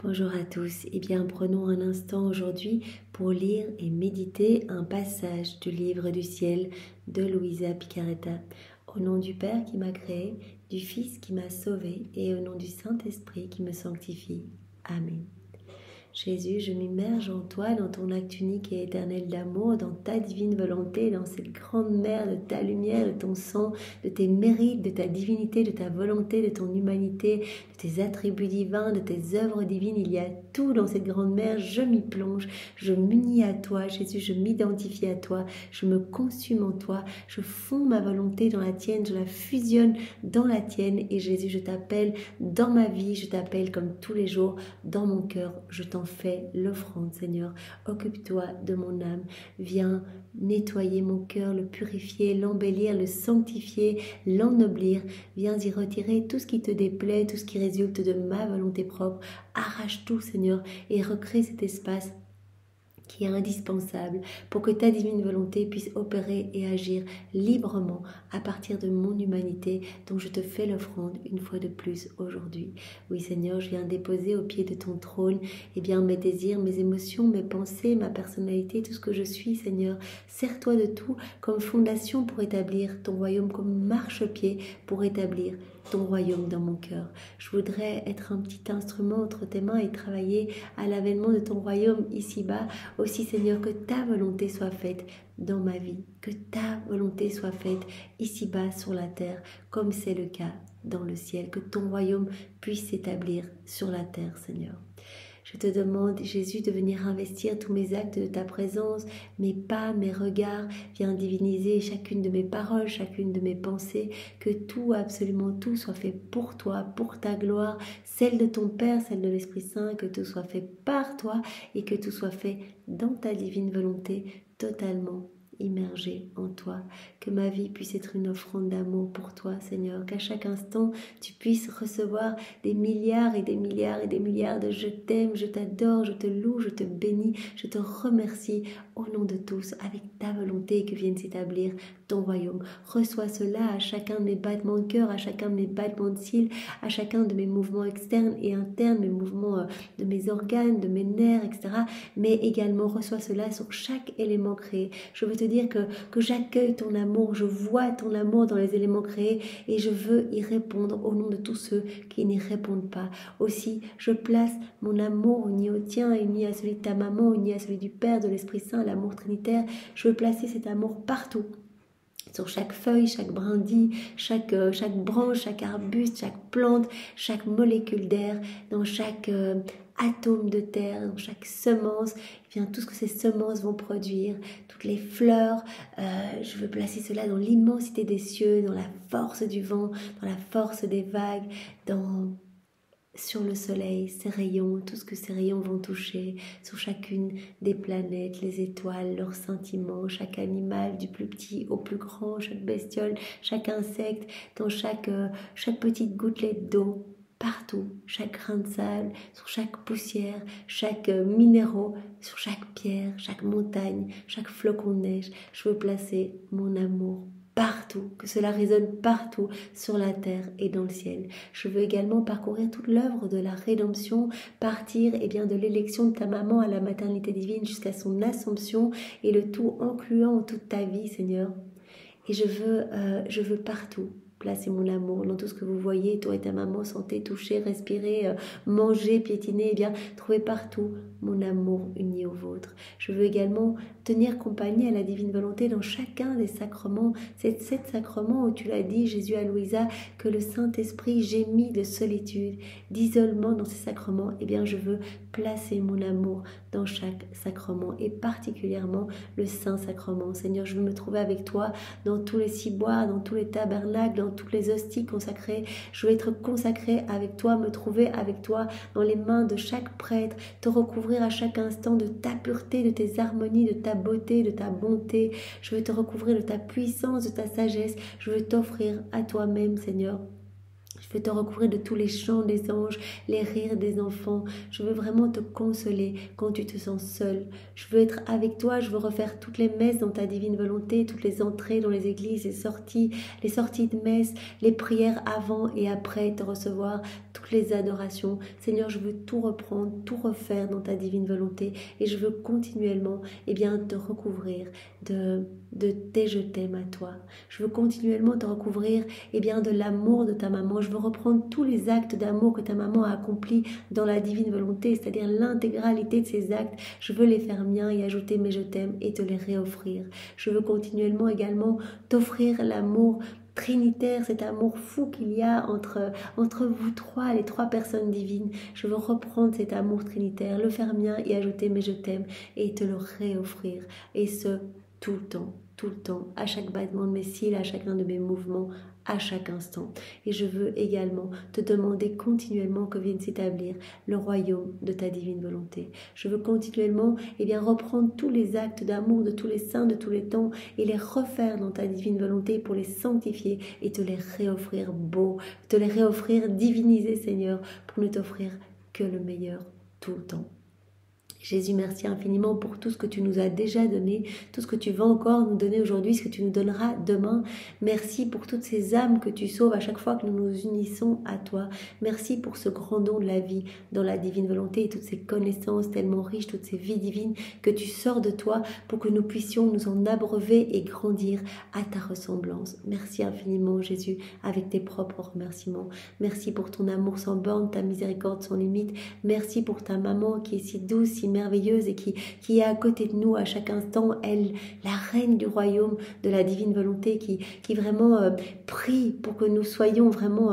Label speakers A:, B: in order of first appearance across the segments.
A: Bonjour à tous. Eh bien, prenons un instant aujourd'hui pour lire et méditer un passage du livre du ciel de Luisa Picaretta. Au nom du Père qui m'a créé, du Fils qui m'a sauvé et au nom du Saint-Esprit qui me sanctifie. Amen. Jésus, je m'immerge en toi, dans ton acte unique et éternel d'amour, dans ta divine volonté, dans cette grande mer de ta lumière, de ton sang, de tes mérites, de ta divinité, de ta volonté, de ton humanité, de tes attributs divins, de tes œuvres divines. Il y a tout dans cette grande mer. Je m'y plonge, je m'unis à toi, Jésus, je m'identifie à toi, je me consume en toi, je fonds ma volonté dans la tienne, je la fusionne dans la tienne. Et Jésus, je t'appelle dans ma vie, je t'appelle comme tous les jours dans mon cœur. Je t'en fais l'offrande, Seigneur. Occupe-toi de mon âme. Viens nettoyer mon cœur, le purifier, l'embellir, le sanctifier, l'ennoblir. Viens y retirer tout ce qui te déplaît, tout ce qui résulte de ma volonté propre. Arrache tout, Seigneur, et recrée cet espace qui est indispensable pour que ta divine volonté puisse opérer et agir librement à partir de mon humanité dont je te fais l'offrande une fois de plus aujourd'hui. Oui Seigneur, je viens déposer au pied de ton trône mes désirs, mes émotions, mes pensées, ma personnalité, tout ce que je suis Seigneur. Sers-toi de tout comme fondation pour établir ton royaume, comme marchepied pour établir ton royaume dans mon cœur. Je voudrais être un petit instrument entre tes mains et travailler à l'avènement de ton royaume ici-bas. Aussi Seigneur, que ta volonté soit faite dans ma vie, que ta volonté soit faite ici-bas sur la terre, comme c'est le cas dans le ciel, que ton royaume puisse s'établir sur la terre, Seigneur. Je te demande, Jésus, de venir investir tous mes actes de ta présence, mes pas, mes regards. Viens diviniser chacune de mes paroles, chacune de mes pensées. Que tout, absolument tout, soit fait pour toi, pour ta gloire, celle de ton Père, celle de l'Esprit Saint. Que tout soit fait par toi et que tout soit fait dans ta divine volonté, totalement immergée en toi, que ma vie puisse être une offrande d'amour pour toi Seigneur, qu'à chaque instant tu puisses recevoir des milliards et des milliards et des milliards de je t'aime, je t'adore, je te loue, je te bénis, je te remercie au nom de tous, avec ta volonté que vienne s'établir ton royaume. Reçois cela à chacun de mes battements de cœur, à chacun de mes battements de cils, à chacun de mes mouvements externes et internes, mes mouvements de mes organes, de mes nerfs, etc. Mais également reçois cela sur chaque élément créé. Je veux te dire que j'accueille ton amour, je vois ton amour dans les éléments créés et je veux y répondre au nom de tous ceux qui n'y répondent pas. Aussi, je place mon amour uni au tien, uni à celui de ta maman, uni à celui du Père, de l'Esprit Saint, l'amour trinitaire. Je veux placer cet amour partout. Sur chaque feuille, chaque brindille, chaque branche, chaque arbuste, chaque plante, chaque molécule d'air, dans chaque atome de terre, dans chaque semence, tout ce que ces semences vont produire, toutes les fleurs, je veux placer cela dans l'immensité des cieux, dans la force du vent, dans la force des vagues, sur le soleil, ses rayons, tout ce que ces rayons vont toucher, sur chacune des planètes, les étoiles, leurs sentiments, chaque animal, du plus petit au plus grand, chaque bestiole, chaque insecte, dans chaque petite gouttelette d'eau, partout, chaque grain de sable, sur chaque poussière, chaque minéraux, sur chaque pierre, chaque montagne, chaque flocon de neige. Je veux placer mon amour partout, que cela résonne partout sur la terre et dans le ciel. Je veux également parcourir toute l'œuvre de la rédemption, partir de l'élection de ta maman à la maternité divine jusqu'à son assomption et le tout incluant toute ta vie, Seigneur. Et je veux partout placer mon amour dans tout ce que vous voyez, toi et ta maman, sentez, toucher, respirer, manger, piétiner, trouvez partout mon amour uni au vôtre. Je veux également tenir compagnie à la divine volonté dans chacun des sacrements. C'est 7 sacrements où tu l'as dit, Jésus à Louisa, que le Saint-Esprit gémit de solitude, d'isolement dans ces sacrements. Je veux placer mon amour dans chaque sacrement et particulièrement le Saint-Sacrement. Seigneur, je veux me trouver avec toi dans tous les ciboires, dans tous les tabernacles, dans toutes les hosties consacrées. Je veux être consacrée avec toi, me trouver avec toi dans les mains de chaque prêtre, te recouvrir à chaque instant de ta pureté, de tes harmonies, de ta beauté, de ta bonté. Je veux te recouvrir de ta puissance, de ta sagesse. Je veux t'offrir à toi-même, Seigneur. veux te recouvrir de tous les chants des anges, les rires des enfants. Je veux vraiment te consoler quand tu te sens seul. Je veux être avec toi, je veux refaire toutes les messes dans ta divine volonté, toutes les entrées dans les églises, les sorties de messe, les prières avant et après te recevoir, toutes les adorations. Seigneur, je veux tout reprendre, tout refaire dans ta divine volonté et je veux continuellement te recouvrir de tes je t'aime à toi. Je veux continuellement te recouvrir de l'amour de ta maman. Je veux reprendre tous les actes d'amour que ta maman a accomplis dans la divine volonté, c'est-à-dire l'intégralité de ces actes. Je veux les faire miens et ajouter mes je t'aime et te les réoffrir. Je veux continuellement également t'offrir l'amour trinitaire, cet amour fou qu'il y a entre vous trois, les trois personnes divines. Je veux reprendre cet amour trinitaire, le faire mien et ajouter mes je t'aime et te le réoffrir. Et ce, tout le temps, à chaque battement de mes cils, à chacun de mes mouvements, à chaque instant. Et je veux également te demander continuellement que vienne s'établir le royaume de ta divine volonté. Je veux continuellement reprendre tous les actes d'amour de tous les saints de tous les temps et les refaire dans ta divine volonté pour les sanctifier et te les réoffrir beaux, te les réoffrir divinisés, Seigneur, pour ne t'offrir que le meilleur tout le temps. Jésus, merci infiniment pour tout ce que tu nous as déjà donné, tout ce que tu vas encore nous donner aujourd'hui, ce que tu nous donneras demain. Merci pour toutes ces âmes que tu sauves à chaque fois que nous nous unissons à toi. Merci pour ce grand don de la vie dans la divine volonté et toutes ces connaissances tellement riches, toutes ces vies divines que tu sors de toi pour que nous puissions nous en abreuver et grandir à ta ressemblance. Merci infiniment, Jésus, avec tes propres remerciements. Merci pour ton amour sans borne, ta miséricorde sans limite. Merci pour ta maman qui est si douce, si merveilleuse et qui est à côté de nous à chaque instant, elle, la reine du royaume de la divine volonté, qui vraiment prie pour que nous soyons vraiment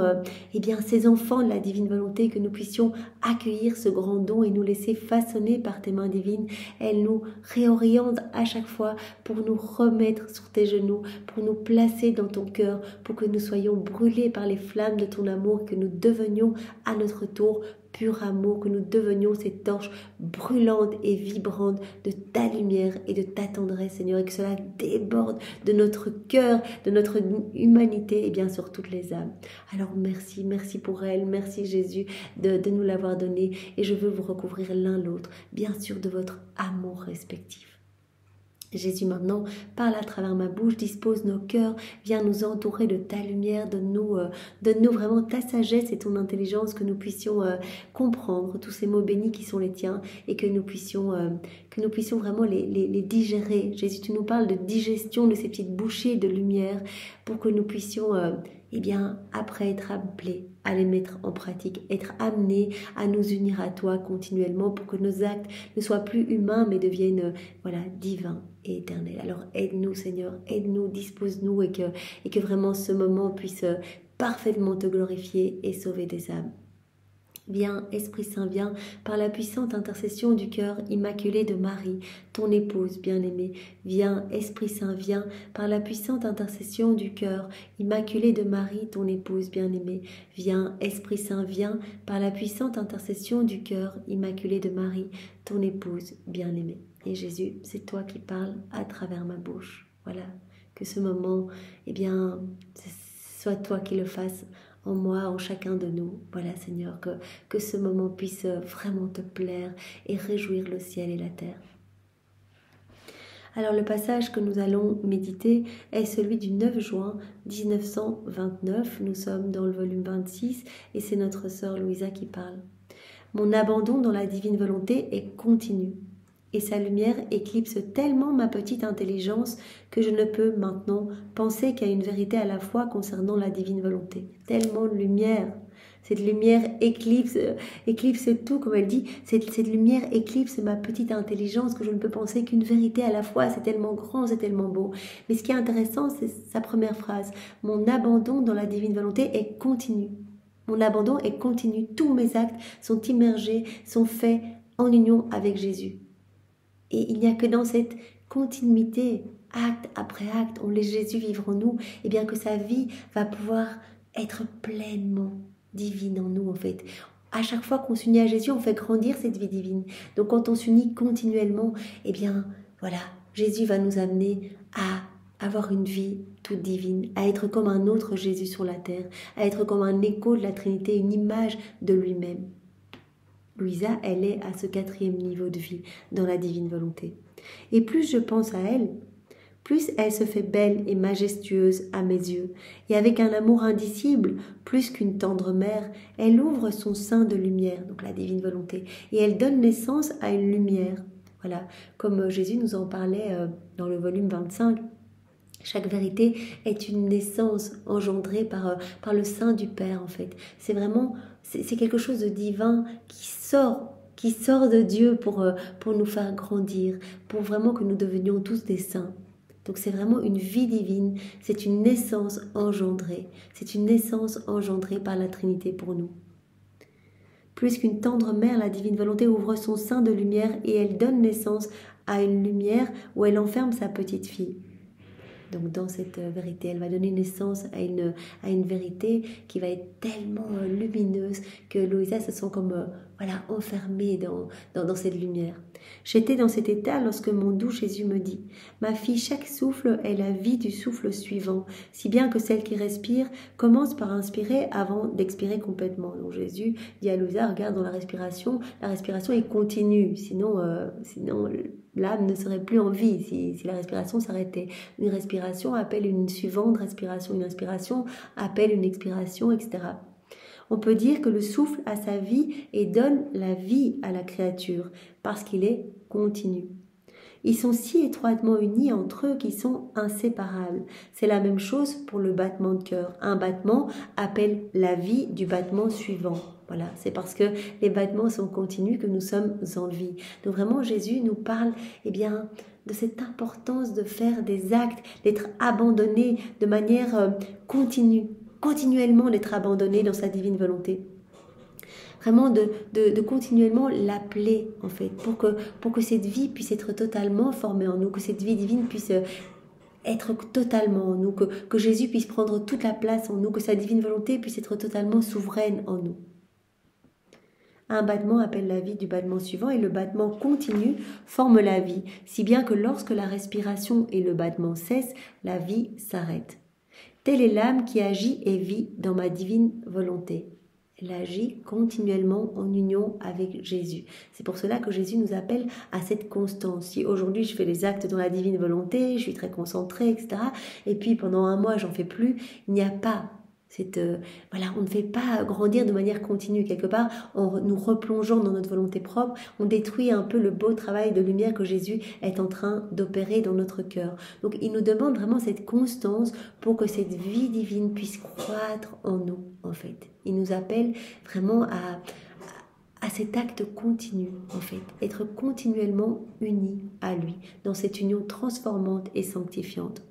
A: ces enfants de la divine volonté, que nous puissions accueillir ce grand don et nous laisser façonner par tes mains divines. Elle nous réoriente à chaque fois pour nous remettre sur tes genoux, pour nous placer dans ton cœur, pour que nous soyons brûlés par les flammes de ton amour, que nous devenions à notre tour pur amour, que nous devenions ces torches brûlantes et vibrantes de ta lumière et de ta tendresse, Seigneur, et que cela déborde de notre cœur, de notre humanité et bien sûr toutes les âmes. Alors merci pour elle, merci Jésus de nous l'avoir donné et je veux vous recouvrir l'un l'autre, bien sûr de votre amour respectif. Jésus maintenant, parle à travers ma bouche, dispose nos cœurs, viens nous entourer de ta lumière, donne-nous vraiment ta sagesse et ton intelligence, que nous puissions comprendre tous ces mots bénis qui sont les tiens et que nous puissions vraiment les digérer. Jésus, tu nous parles de digestion de ces petites bouchées de lumière pour que nous puissions après être appelés à les mettre en pratique, être amenés à nous unir à toi continuellement pour que nos actes ne soient plus humains mais deviennent divins et éternels. Alors aide-nous Seigneur, aide-nous, dispose-nous et que vraiment ce moment puisse parfaitement te glorifier et sauver des âmes. Viens, Esprit Saint, viens, par la puissante intercession du cœur immaculé de Marie, ton épouse bien-aimée. Viens, Esprit Saint, viens, par la puissante intercession du cœur immaculé de Marie, ton épouse bien-aimée. Viens, Esprit Saint, viens, par la puissante intercession du cœur immaculé de Marie, ton épouse bien-aimée. Et Jésus, c'est toi qui parles à travers ma bouche. Voilà, que ce moment, soit toi qui le fasses en moi, en chacun de nous. Voilà Seigneur, que ce moment puisse vraiment te plaire et réjouir le ciel et la terre. Alors le passage que nous allons méditer est celui du 9 juin 1929. Nous sommes dans le volume 26 et c'est notre sœur Louisa qui parle. Mon abandon dans la divine volonté est continu. Et sa lumière éclipse tellement ma petite intelligence que je ne peux maintenant penser qu'à une vérité à la fois concernant la divine volonté. Tellement de lumière. Cette lumière éclipse tout, comme elle dit. Cette lumière éclipse ma petite intelligence que je ne peux penser qu'une vérité à la fois. C'est tellement grand, c'est tellement beau. Mais ce qui est intéressant, c'est sa première phrase. Mon abandon dans la divine volonté est continu. Mon abandon est continu. Tous mes actes sont immergés, sont faits en union avec Jésus. Et il n'y a que dans cette continuité, acte après acte, on laisse Jésus vivre en nous, et bien que sa vie va pouvoir être pleinement divine en nous en fait. À chaque fois qu'on s'unit à Jésus, on fait grandir cette vie divine. Donc quand on s'unit continuellement, Jésus va nous amener à avoir une vie toute divine, à être comme un autre Jésus sur la terre, à être comme un écho de la Trinité, une image de lui-même. Louisa, elle est à ce 4e niveau de vie dans la divine volonté. Et plus je pense à elle, plus elle se fait belle et majestueuse à mes yeux, et avec un amour indicible, plus qu'une tendre mère, elle ouvre son sein de lumière, donc la divine volonté, et elle donne naissance à une lumière. Voilà, comme Jésus nous en parlait dans le volume 25, chaque vérité est une naissance engendrée par le sein du Père, en fait. C'est vraiment, c'est quelque chose de divin qui sort de Dieu pour nous faire grandir, pour vraiment que nous devenions tous des saints. Donc c'est vraiment une vie divine, c'est une naissance engendrée. C'est une naissance engendrée par la Trinité pour nous. Plus qu'une tendre mère, la divine volonté ouvre son sein de lumière et elle donne naissance à une lumière où elle enferme sa petite fille. Donc dans cette vérité, elle va donner naissance à une vérité qui va être tellement lumineuse que Louisa se sent comme enfermée dans cette lumière. J'étais dans cet état lorsque mon doux Jésus me dit « Ma fille, chaque souffle est la vie du souffle suivant, si bien que celle qui respire commence par inspirer avant d'expirer complètement. » Donc Jésus dit à Louisa « Regarde dans la respiration est continue, sinon l'âme ne serait plus en vie si la respiration s'arrêtait. Une respiration appelle une suivante respiration, une inspiration appelle une expiration, etc. On peut dire que le souffle a sa vie et donne la vie à la créature parce qu'il est continu. Ils sont si étroitement unis entre eux qu'ils sont inséparables. C'est la même chose pour le battement de cœur. Un battement appelle la vie du battement suivant. Voilà, c'est parce que les battements sont continus que nous sommes en vie. Donc vraiment, Jésus nous parle de cette importance de faire des actes, d'être abandonné de manière continue, continuellement d'être abandonné dans sa divine volonté. Vraiment de continuellement l'appeler en fait, pour que cette vie puisse être totalement formée en nous, que cette vie divine puisse être totalement en nous, que Jésus puisse prendre toute la place en nous, que sa divine volonté puisse être totalement souveraine en nous. Un battement appelle la vie du battement suivant et le battement continu forme la vie, si bien que lorsque la respiration et le battement cessent, la vie s'arrête. Telle est l'âme qui agit et vit dans ma divine volonté. Elle agit continuellement en union avec Jésus. C'est pour cela que Jésus nous appelle à cette constance. Si aujourd'hui je fais les actes dans la divine volonté, je suis très concentrée, etc. Et puis pendant un mois j'en fais plus, il n'y a pas on ne fait pas grandir de manière continue. Quelque part, en nous replongeant dans notre volonté propre, on détruit un peu le beau travail de lumière que Jésus est en train d'opérer dans notre cœur. Donc il nous demande vraiment cette constance pour que cette vie divine puisse croître en nous, en fait. Il nous appelle vraiment à cet acte continu, en fait, être continuellement unis à lui, dans cette union transformante et sanctifiante.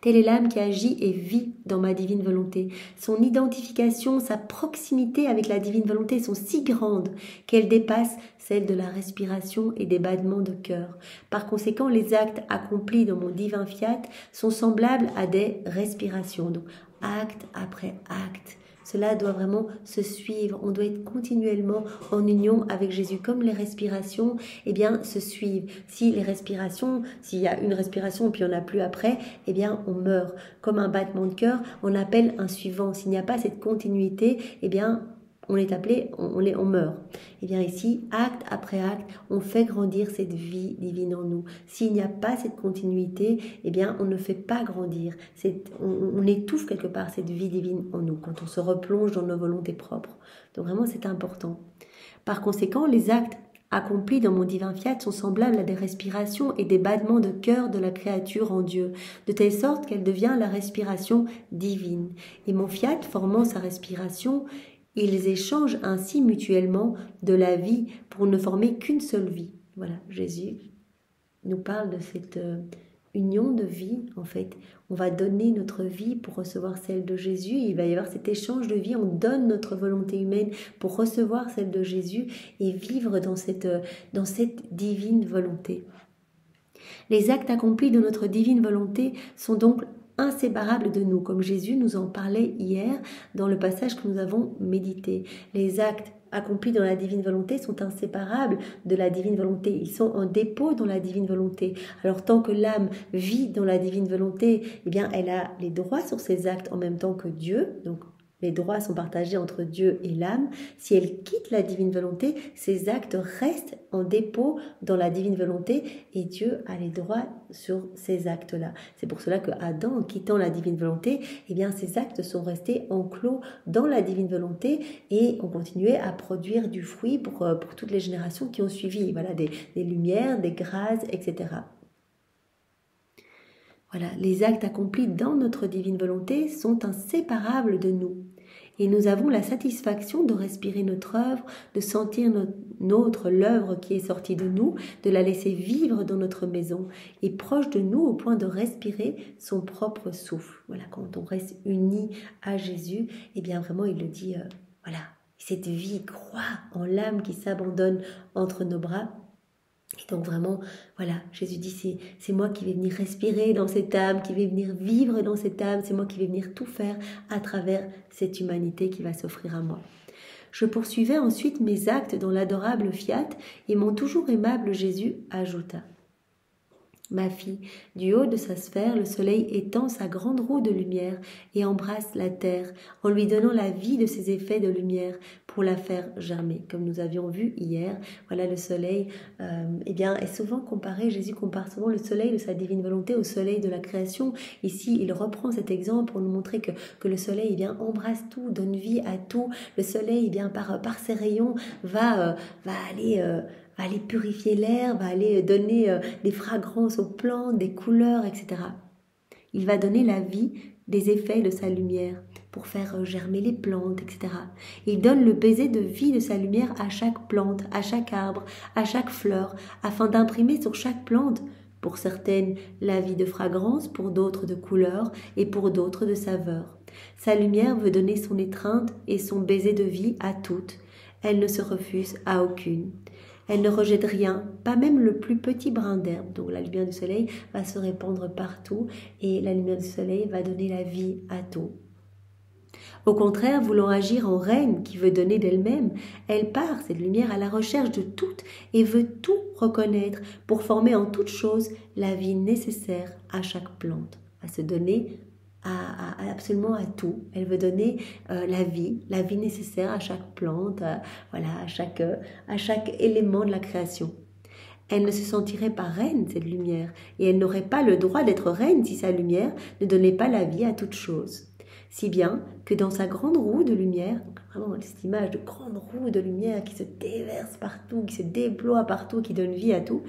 A: Telle est l'âme qui agit et vit dans ma divine volonté. Son identification, sa proximité avec la divine volonté sont si grandes qu'elles dépassent celles de la respiration et des battements de cœur. Par conséquent, les actes accomplis dans mon divin fiat sont semblables à des respirations. Donc, acte après acte. Cela doit vraiment se suivre. On doit être continuellement en union avec Jésus. Comme les respirations, se suivent. S'il y a une respiration puis on n'a plus après, on meurt. Comme un battement de cœur, on appelle un suivant. S'il n'y a pas cette continuité, on est appelé, on meurt. Ici, acte après acte, on fait grandir cette vie divine en nous. S'il n'y a pas cette continuité, on ne fait pas grandir. On étouffe quelque part cette vie divine en nous quand on se replonge dans nos volontés propres. Donc vraiment, c'est important. Par conséquent, les actes accomplis dans mon divin fiat sont semblables à des respirations et des battements de cœur de la créature en Dieu, de telle sorte qu'elle devient la respiration divine. Et mon fiat, formant sa respiration, ils échangent ainsi mutuellement de la vie pour ne former qu'une seule vie. Voilà, Jésus nous parle de cette union de vie, en fait. On va donner notre vie pour recevoir celle de Jésus. Il va y avoir cet échange de vie. On donne notre volonté humaine pour recevoir celle de Jésus et vivre dans cette divine volonté. Les actes accomplis de notre divine volonté sont donc inséparables de nous, comme Jésus nous en parlait hier dans le passage que nous avons médité. Les actes accomplis dans la divine volonté sont inséparables de la divine volonté. Ils sont en dépôt dans la divine volonté. Alors tant que l'âme vit dans la divine volonté, eh bien elle a les droits sur ses actes en même temps que Dieu. Donc les droits sont partagés entre Dieu et l'âme. Si elle quitte la divine volonté, ses actes restent en dépôt dans la divine volonté et Dieu a les droits sur ces actes-là. C'est pour cela que Adam, en quittant la divine volonté, eh bien, ses actes sont restés enclos dans la divine volonté et ont continué à produire du fruit pour toutes les générations qui ont suivi. Voilà, des lumières, des grâces, etc. Voilà, les actes accomplis dans notre divine volonté sont inséparables de nous. Et nous avons la satisfaction de respirer notre œuvre, de sentir l'œuvre qui est sortie de nous, de la laisser vivre dans notre maison et proche de nous au point de respirer son propre souffle. Voilà, quand on reste uni à Jésus, eh bien vraiment il le dit, voilà, cette vie croît en l'âme qui s'abandonne entre nos bras. Et donc vraiment, voilà, Jésus dit, c'est moi qui vais venir respirer dans cette âme, qui vais venir vivre dans cette âme, c'est moi qui vais venir tout faire à travers cette humanité qui va s'offrir à moi. Je poursuivais ensuite mes actes dans l'adorable fiat et mon toujours aimable Jésus ajouta. Ma fille, du haut de sa sphère, le soleil étend sa grande roue de lumière et embrasse la terre en lui donnant la vie de ses effets de lumière pour la faire germer. Comme nous avions vu hier, voilà le soleil est souvent comparé, Jésus compare souvent le soleil de sa divine volonté au soleil de la création. Ici, il reprend cet exemple pour nous montrer que le soleil embrasse tout, donne vie à tout. Le soleil, par ses rayons, va aller purifier l'air, va aller donner des fragrances aux plantes, des couleurs, etc. Il va donner la vie des effets de sa lumière pour faire germer les plantes, etc. Il donne le baiser de vie de sa lumière à chaque plante, à chaque arbre, à chaque fleur, afin d'imprimer sur chaque plante, pour certaines, la vie de fragrance, pour d'autres de couleur et pour d'autres de saveur. Sa lumière veut donner son étreinte et son baiser de vie à toutes. Elle ne se refuse à aucune. Elle ne rejette rien, pas même le plus petit brin d'herbe. Donc la lumière du soleil va se répandre partout et la lumière du soleil va donner la vie à tout. Au contraire, voulant agir en reine qui veut donner d'elle-même, elle part, cette lumière, à la recherche de tout et veut tout reconnaître pour former en toute chose la vie nécessaire à chaque plante, à se donner absolument à tout. Elle veut donner la vie nécessaire à chaque plante, à chaque élément de la création. Elle ne se sentirait pas reine, cette lumière, et elle n'aurait pas le droit d'être reine si sa lumière ne donnait pas la vie à toute chose. Si bien que dans sa grande roue de lumière, vraiment cette image de grande roue de lumière qui se déverse partout, qui se déploie partout, qui donne vie à tout,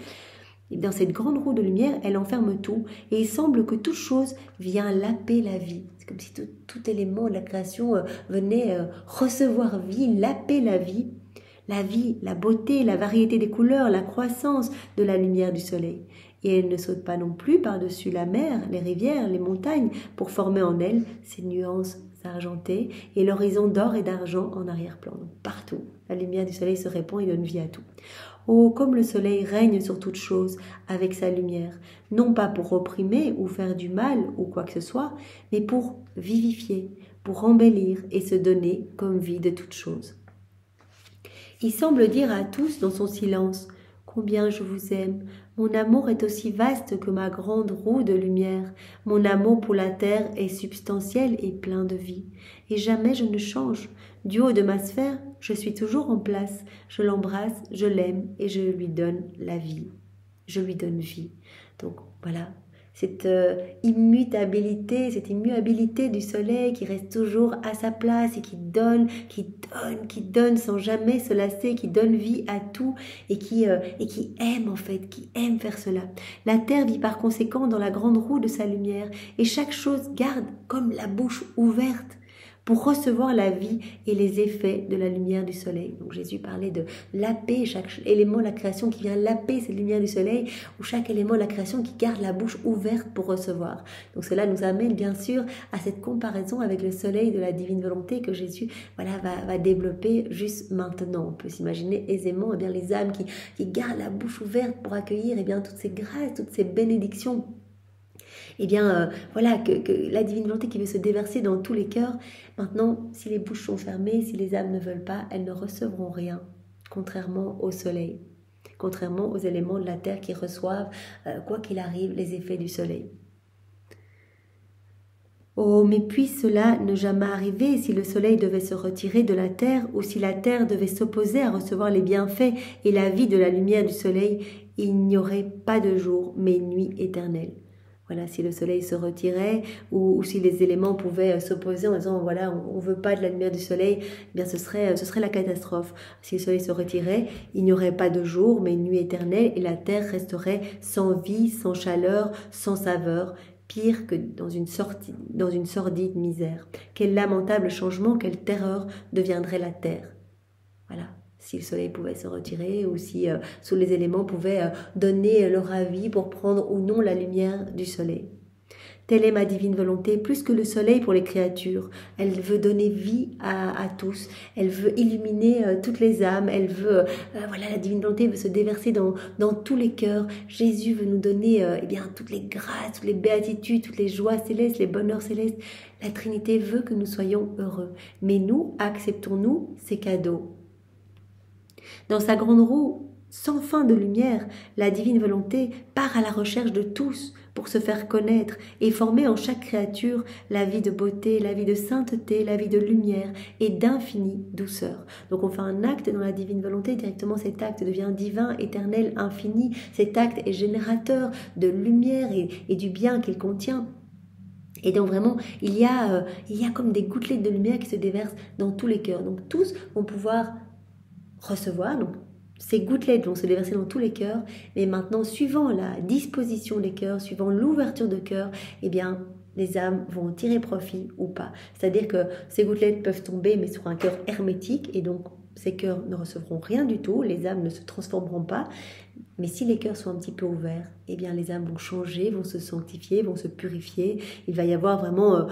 A: et dans cette grande roue de lumière, elle enferme tout, et il semble que toute chose vient laper la vie. C'est comme si tout élément de la création venait recevoir vie, laper la vie, la beauté, la variété des couleurs, la croissance de la lumière du soleil. Et elle ne saute pas non plus par-dessus la mer, les rivières, les montagnes, pour former en elle ces nuances argentées et l'horizon d'or et d'argent en arrière-plan. Donc partout, la lumière du soleil se répand et donne vie à tout. Oh, comme le soleil règne sur toute chose avec sa lumière, non pas pour opprimer ou faire du mal ou quoi que ce soit, mais pour vivifier, pour embellir et se donner comme vie de toute chose. Il semble dire à tous dans son silence « Combien je vous aime, mon amour est aussi vaste que ma grande roue de lumière, mon amour pour la terre est substantiel et plein de vie, et jamais je ne change. Du haut de ma sphère, je suis toujours en place, je l'embrasse, je l'aime et je lui donne la vie. Je lui donne vie. » Donc voilà, cette immuabilité du soleil qui reste toujours à sa place et qui donne sans jamais se lasser, qui donne vie à tout et qui aime en fait, qui aime faire cela. La terre vit par conséquent dans la grande roue de sa lumière et chaque chose garde comme la bouche ouverte pour recevoir la vie et les effets de la lumière du soleil. Donc Jésus parlait de laper chaque élément de la création qui vient laper cette lumière du soleil, ou chaque élément de la création qui garde la bouche ouverte pour recevoir. Donc cela nous amène bien sûr à cette comparaison avec le soleil de la divine volonté que Jésus va développer juste maintenant. On peut s'imaginer aisément les âmes qui gardent la bouche ouverte pour accueillir toutes ces grâces, toutes ces bénédictions. Eh bien, voilà, que la divine volonté qui veut se déverser dans tous les cœurs, maintenant, si les bouches sont fermées, si les âmes ne veulent pas, elles ne recevront rien, contrairement au soleil, contrairement aux éléments de la terre qui reçoivent, quoi qu'il arrive, les effets du soleil. Oh, mais puisse cela ne jamais arriver si le soleil devait se retirer de la terre ou si la terre devait s'opposer à recevoir les bienfaits et la vie de la lumière du soleil, il n'y aurait pas de jour, mais nuit éternelle. Voilà, si le soleil se retirait ou si les éléments pouvaient s'opposer en disant voilà, on ne veut pas de la lumière du soleil, eh bien ce serait la catastrophe. Si le soleil se retirait, il n'y aurait pas de jour, mais une nuit éternelle et la terre resterait sans vie, sans chaleur, sans saveur. Pire que dans une sordide misère. Quel lamentable changement, quelle terreur deviendrait la terre. Voilà, si le soleil pouvait se retirer ou si sous les éléments pouvaient donner leur avis pour prendre ou non la lumière du soleil. Telle est ma divine volonté, plus que le soleil pour les créatures. Elle veut donner vie à tous. Elle veut illuminer toutes les âmes. Elle veut, voilà, la divine volonté veut se déverser dans tous les cœurs. Jésus veut nous donner, eh bien, toutes les grâces, toutes les béatitudes, toutes les joies célestes, les bonheurs célestes. La Trinité veut que nous soyons heureux. Mais nous, acceptons-nous ces cadeaux? Dans sa grande roue sans fin de lumière, la divine volonté part à la recherche de tous pour se faire connaître et former en chaque créature la vie de beauté, la vie de sainteté, la vie de lumière et d'infinie douceur. Donc on fait un acte dans la divine volonté, directement cet acte devient divin, éternel, infini. Cet acte est générateur de lumière et du bien qu'il contient. Et donc vraiment, il y a comme des gouttelettes de lumière qui se déversent dans tous les cœurs. Donc tous vont pouvoir recevoir, donc ces gouttelettes vont se déverser dans tous les cœurs, mais maintenant, suivant la disposition des cœurs, suivant l'ouverture de cœur, eh bien, les âmes vont en tirer profit ou pas. C'est-à-dire que ces gouttelettes peuvent tomber, mais sur un cœur hermétique, et donc ces cœurs ne recevront rien du tout, les âmes ne se transformeront pas. Mais si les cœurs sont un petit peu ouverts, eh bien les âmes vont changer, vont se sanctifier, vont se purifier. Il va y avoir vraiment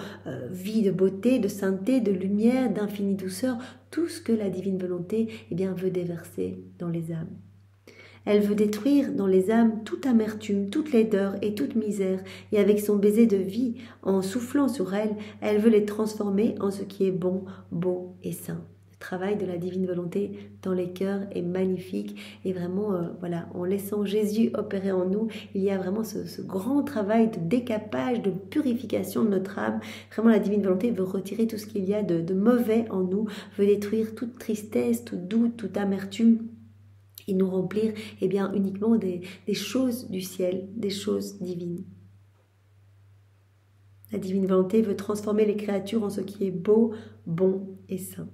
A: vie de beauté, de sainteté, de lumière, d'infinie douceur, tout ce que la divine volonté eh bien, veut déverser dans les âmes. Elle veut détruire dans les âmes toute amertume, toute laideur et toute misère, et avec son baiser de vie, en soufflant sur elles, elle veut les transformer en ce qui est bon, beau et saint. Le travail de la divine volonté dans les cœurs est magnifique et vraiment, voilà, en laissant Jésus opérer en nous, il y a vraiment ce grand travail de décapage, de purification de notre âme. Vraiment, la divine volonté veut retirer tout ce qu'il y a de mauvais en nous, veut détruire toute tristesse, tout doute, toute amertume et nous remplir eh bien, uniquement des choses du ciel, des choses divines. La divine volonté veut transformer les créatures en ce qui est beau, bon et saint.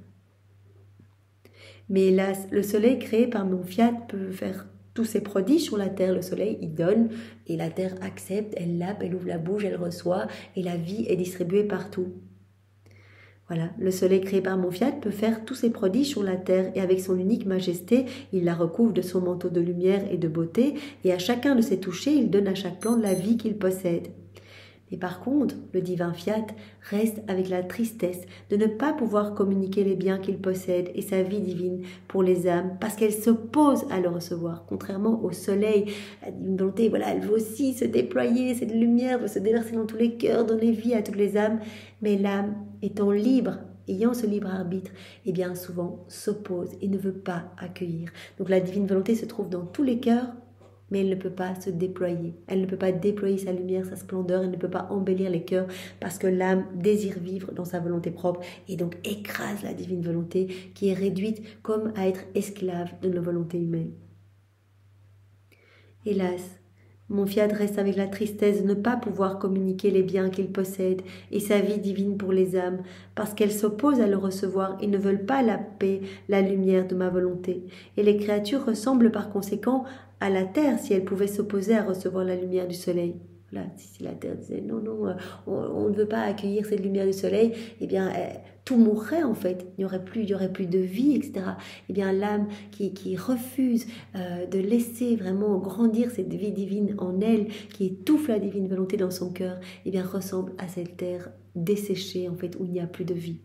A: Mais hélas, le soleil créé par mon fiat peut faire tous ses prodiges sur la terre. Le soleil, il donne et la terre accepte, elle lappe, elle ouvre la bouche, elle reçoit et la vie est distribuée partout. Voilà, le soleil créé par mon fiat peut faire tous ses prodiges sur la terre et avec son unique majesté, il la recouvre de son manteau de lumière et de beauté et à chacun de ses touchés, il donne à chaque plante la vie qu'il possède. Et par contre, le divin fiat reste avec la tristesse de ne pas pouvoir communiquer les biens qu'il possède et sa vie divine pour les âmes parce qu'elle s'oppose à le recevoir. Contrairement au soleil, la divine volonté, voilà, elle veut aussi se déployer, cette lumière veut se déverser dans tous les cœurs, donner vie à toutes les âmes, mais l'âme étant libre, ayant ce libre arbitre, eh bien souvent s'oppose et ne veut pas accueillir. Donc la divine volonté se trouve dans tous les cœurs, mais elle ne peut pas se déployer. Elle ne peut pas déployer sa lumière, sa splendeur, elle ne peut pas embellir les cœurs parce que l'âme désire vivre dans sa volonté propre et donc écrase la divine volonté qui est réduite comme à être esclave de nos volontés humaines. Hélas, mon fiat reste avec la tristesse de ne pas pouvoir communiquer les biens qu'il possède et sa vie divine pour les âmes, parce qu'elles s'opposent à le recevoir et ne veulent pas la paix, la lumière de ma volonté. Et les créatures ressemblent par conséquent à la terre si elle pouvait s'opposer à recevoir la lumière du soleil. Voilà, si la terre disait non, on ne veut pas accueillir cette lumière du soleil, eh bien tout mourrait en fait, il n'y aurait plus de vie, etc. Eh bien l'âme qui refuse de laisser vraiment grandir cette vie divine en elle, qui étouffe la divine volonté dans son cœur, eh bien ressemble à cette terre desséchée en fait où il n'y a plus de vie.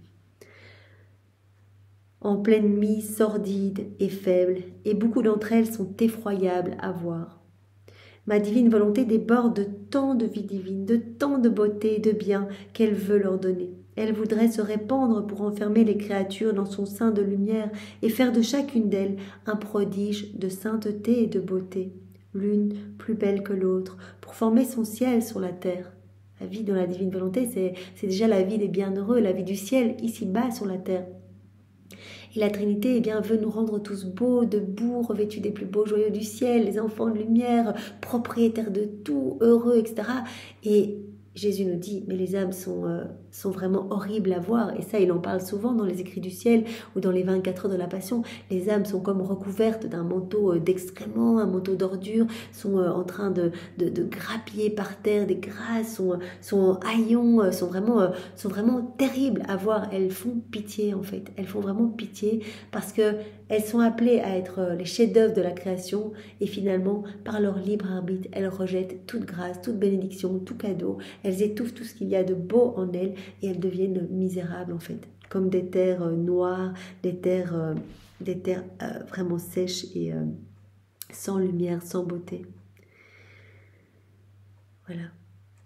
A: En pleine nuit, sordide et faible, et beaucoup d'entre elles sont effroyables à voir. Ma divine volonté déborde de tant de vie divine, de tant de beauté et de bien qu'elle veut leur donner. Elle voudrait se répandre pour enfermer les créatures dans son sein de lumière et faire de chacune d'elles un prodige de sainteté et de beauté, l'une plus belle que l'autre, pour former son ciel sur la terre. La vie dans la divine volonté, c'est déjà la vie des bienheureux, la vie du ciel, ici-bas sur la terre. Et la Trinité eh bien, veut nous rendre tous beaux, debout, revêtus des plus beaux joyaux du ciel, les enfants de lumière, propriétaires de tout, heureux, etc. Et Jésus nous dit, mais les âmes sont vraiment horribles à voir. Et ça, il en parle souvent dans les écrits du ciel ou dans les 24 heures de la Passion. Les âmes sont comme recouvertes d'un manteau d'excréments, un manteau d'ordures, sont en train de grappiller par terre des grâces, sont en haillons, sont vraiment terribles à voir. Elles font pitié en fait. Elles font vraiment pitié parce que elles sont appelées à être les chefs-d'œuvre de la création et finalement, par leur libre arbitre, elles rejettent toute grâce, toute bénédiction, tout cadeau. Elles étouffent tout ce qu'il y a de beau en elles et elles deviennent misérables en fait, comme des terres noires, des terres vraiment sèches et sans lumière, sans beauté. Voilà.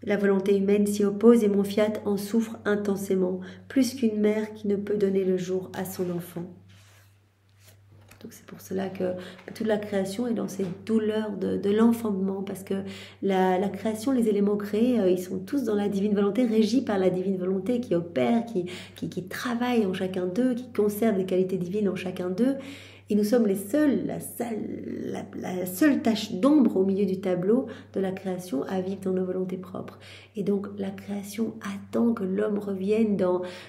A: La volonté humaine s'y oppose et mon fiat en souffre intensément, plus qu'une mère qui ne peut donner le jour à son enfant. Donc c'est pour cela que toute la création est dans cette douleur de l'enfantement, parce que la création, les éléments créés, ils sont tous dans la divine volonté, régis par la divine volonté qui opère, qui travaille en chacun d'eux, qui conserve les qualités divines en chacun d'eux. Et nous sommes les seuls, la seule tache d'ombre au milieu du tableau de la création à vivre dans nos volontés propres. Et donc la création attend que l'homme revienne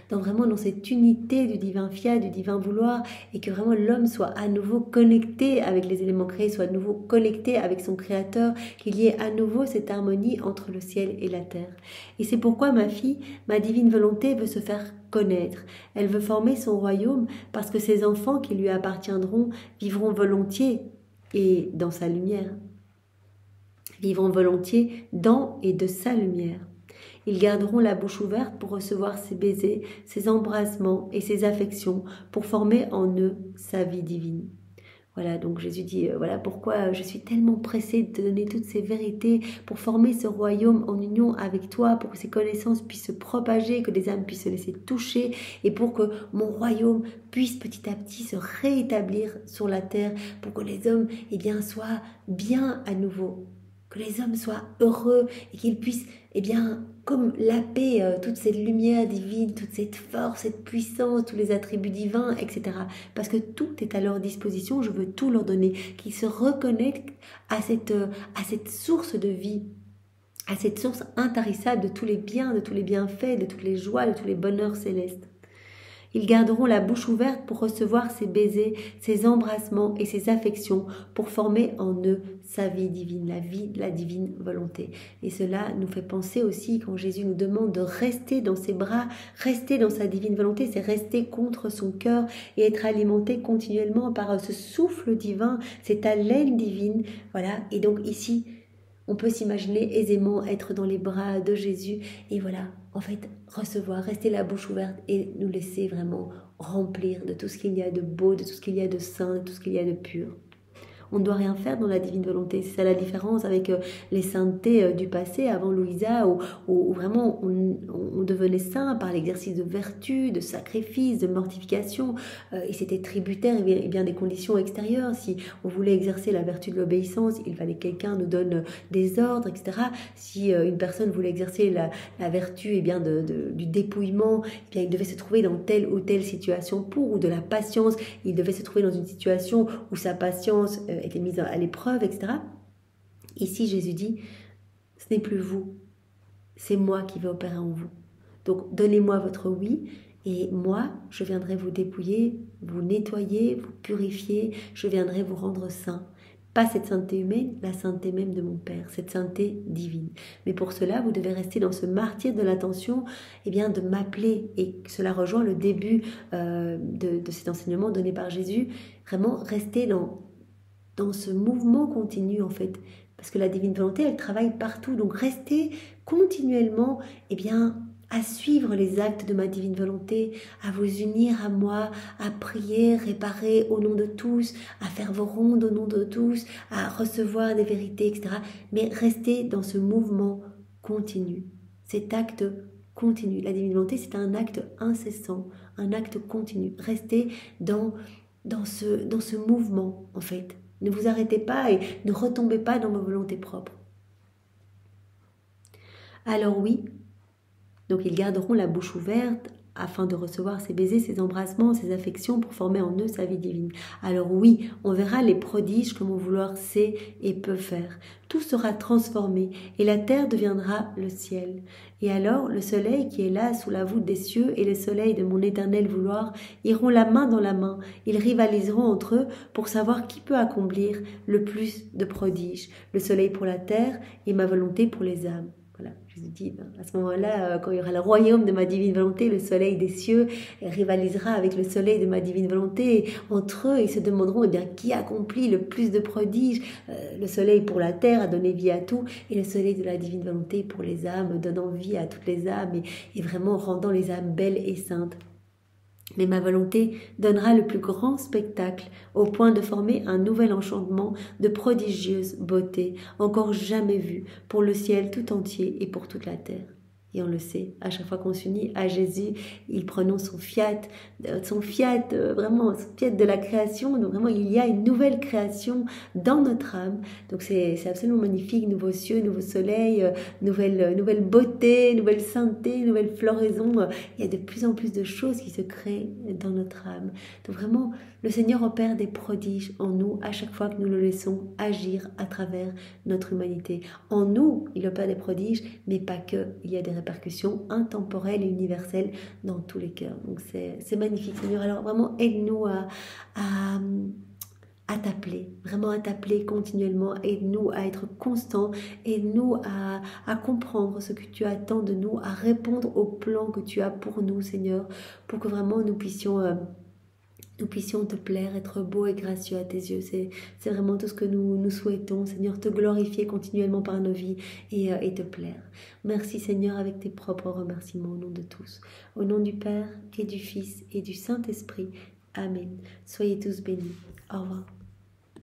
A: vraiment dans cette unité du divin fiat, du divin vouloir, et que vraiment l'homme soit à nouveau connecté avec les éléments créés, soit à nouveau connecté avec son créateur, qu'il y ait à nouveau cette harmonie entre le ciel et la terre. Et c'est pourquoi ma fille, ma divine volonté veut se faire connaître. Elle veut former son royaume parce que ses enfants qui lui appartiendront vivront volontiers et dans sa lumière. Vivront volontiers dans et de sa lumière. Ils garderont la bouche ouverte pour recevoir ses baisers, ses embrassements et ses affections pour former en eux sa vie divine. Voilà, donc Jésus dit, voilà pourquoi je suis tellement pressée de te donner toutes ces vérités pour former ce royaume en union avec toi, pour que ces connaissances puissent se propager, que des âmes puissent se laisser toucher et pour que mon royaume puisse petit à petit se réétablir sur la terre, pour que les hommes soient bien à nouveau, que les hommes soient heureux et qu'ils puissent, comme la paix, toute cette lumière divine, toute cette force, cette puissance, tous les attributs divins, etc. Parce que tout est à leur disposition, je veux tout leur donner, qu'ils se reconnectent à cette source de vie, à cette source intarissable de tous les biens, de tous les bienfaits, de toutes les joies, de tous les bonheurs célestes. Ils garderont la bouche ouverte pour recevoir ses baisers, ses embrassements et ses affections pour former en eux sa vie divine, la vie de la divine volonté. Et cela nous fait penser aussi quand Jésus nous demande de rester dans ses bras, rester dans sa divine volonté, c'est rester contre son cœur et être alimenté continuellement par ce souffle divin, cette haleine divine. Voilà, et donc ici, on peut s'imaginer aisément être dans les bras de Jésus et voilà, en fait, recevoir, rester la bouche ouverte et nous laisser vraiment remplir de tout ce qu'il y a de beau, de tout ce qu'il y a de saint, de tout ce qu'il y a de pur. On ne doit rien faire dans la divine volonté. C'est ça la différence avec les saintetés du passé, avant Louisa, où vraiment on devenait saint par l'exercice de vertu, de sacrifice, de mortification, et c'était tributaire et bien des conditions extérieures. Si on voulait exercer la vertu de l'obéissance, il fallait que quelqu'un nous donne des ordres, etc. Si une personne voulait exercer la vertu du dépouillement, il devait se trouver dans telle ou telle situation ou de la patience, il devait se trouver dans une situation où sa patience était mise à l'épreuve, etc. Ici, Jésus dit, ce n'est plus vous, c'est moi qui vais opérer en vous. Donc, donnez-moi votre oui, et moi, je viendrai vous dépouiller, vous nettoyer, vous purifier, je viendrai vous rendre saint. Pas cette sainteté humaine, la sainteté même de mon Père, cette sainteté divine. Mais pour cela, vous devez rester dans ce martyre de l'attention, de m'appeler. Et cela rejoint le début de cet enseignement donné par Jésus. Vraiment, rester dans ce mouvement continu, en fait. Parce que la divine volonté, elle travaille partout. Donc, rester continuellement, à suivre les actes de ma divine volonté, à vous unir à moi, à prier, réparer au nom de tous, à faire vos rondes au nom de tous, à recevoir des vérités, etc. Mais restez dans ce mouvement continu, cet acte continu. La divine volonté, c'est un acte incessant, un acte continu. Restez dans ce mouvement, en fait. Ne vous arrêtez pas et ne retombez pas dans vos volontés propres. Alors oui, donc ils garderont la bouche ouverte afin de recevoir ces baisers, ces embrassements, ces affections pour former en eux sa vie divine. Alors oui, on verra les prodiges que mon vouloir sait et peut faire. Tout sera transformé et la terre deviendra le ciel. Et alors le soleil qui est là sous la voûte des cieux et le soleil de mon éternel vouloir iront la main dans la main. Ils rivaliseront entre eux pour savoir qui peut accomplir le plus de prodiges. Le soleil pour la terre et ma volonté pour les âmes. Voilà, je vous dis, à ce moment-là, quand il y aura le royaume de ma divine volonté, le soleil des cieux rivalisera avec le soleil de ma divine volonté. Et entre eux, ils se demanderont, eh bien, qui accomplit le plus de prodiges. Le soleil pour la terre a donné vie à tout, et le soleil de la divine volonté pour les âmes, donnant vie à toutes les âmes, et vraiment rendant les âmes belles et saintes. Mais ma volonté donnera le plus grand spectacle, au point de former un nouvel enchantement de prodigieuse beauté, encore jamais vu, pour le ciel tout entier et pour toute la terre. Et on le sait, à chaque fois qu'on s'unit à Jésus, il prononce son fiat, vraiment son fiat de la création. Donc vraiment, il y a une nouvelle création dans notre âme. Donc c'est absolument magnifique, nouveaux cieux, nouveau soleil, nouvelle beauté, nouvelle sainteté, nouvelle floraison. Il y a de plus en plus de choses qui se créent dans notre âme. Donc vraiment, le Seigneur opère des prodiges en nous à chaque fois que nous le laissons agir à travers notre humanité. En nous, il opère des prodiges, mais pas que. Il y a des répercussions intemporelles et universelles dans tous les cœurs. Donc c'est magnifique, Seigneur. Alors vraiment, aide-nous à t'appeler, vraiment à t'appeler continuellement. Aide-nous à être constants, aide-nous à comprendre ce que tu attends de nous, à répondre au plan que tu as pour nous, Seigneur, pour que vraiment nous puissions te plaire, être beau et gracieux à tes yeux. C'est vraiment tout ce que nous souhaitons, Seigneur, te glorifier continuellement par nos vies et te plaire. Merci, Seigneur, avec tes propres remerciements au nom de tous. Au nom du Père et du Fils et du Saint-Esprit. Amen. Soyez tous bénis. Au revoir.